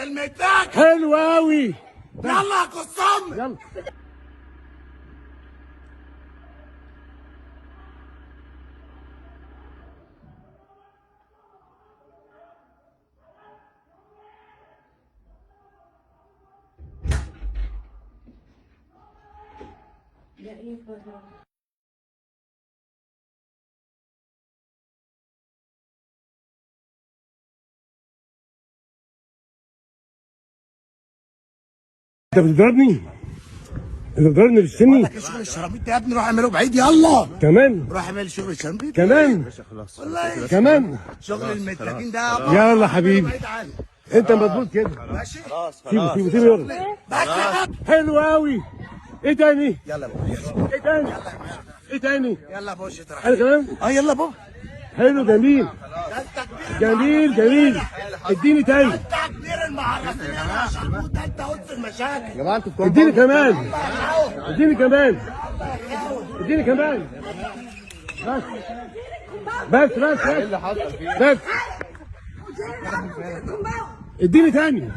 كلمتك. حلو قوي. يلا يا قسام. يلا. انت بتضربني؟ انت بتضربني بالسني؟ لك شغل الشراميط ده يا ابني، روح اعمله بعيد. يلا كمان روح اعمل شغل الشراميط كمان والله. كمان. شغل المتلكين ده يلا حبيبي. بعيد عني. انت مظبوط كده. ماشي. سيبه سيبه سيبه يلا. بس حلو قوي. ايه تاني؟ يلا يا بابا. ايه تاني؟ ايه تاني؟ يلا يا باشا تروح. انا كمان. يلا يا بابا. حلو جميل جميل جميل. اديني تاني. انت كبير المعرفين يا شرموط، انت قلت المشاكل يا جماعه انتوا اديني كمان. اديني كمان. اديني كمان. بس بس بس ايه اللي حصل فيه؟ بس اديني تاني.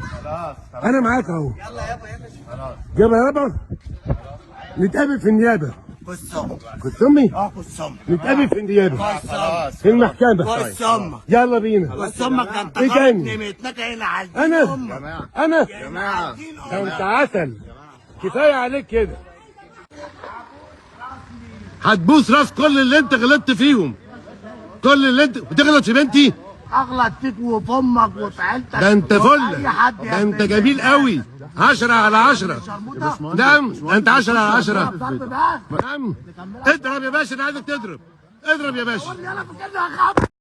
انا معاك اهو. يلا يابا يا باشا. خلاص يابا يابا. نتقابل في النيابه. قسام. كنت امي. قسام. نتقابل في النيابه خلاص في المحكمه. قسام. يلا بينا. قسامك انت ايه تاني؟ نمتك هنا على انا انا جماعه انت عسل. كفايه عليك كده. هتبوس راس كل اللي انت غلطت فيهم. كل اللي انت بتغلط في بنتي. اغلط فيك وفي امك وفي عيلتك. ده انت فل. اي حد يا ده انت ابني. جميل قوي. 10 على 10. شرموطة. نعم انت 10 على 10. الضرب ده. نعم. اضرب يا باشا، انا عايزك تضرب. اضرب يا باشا. يلا في كده يا خبر.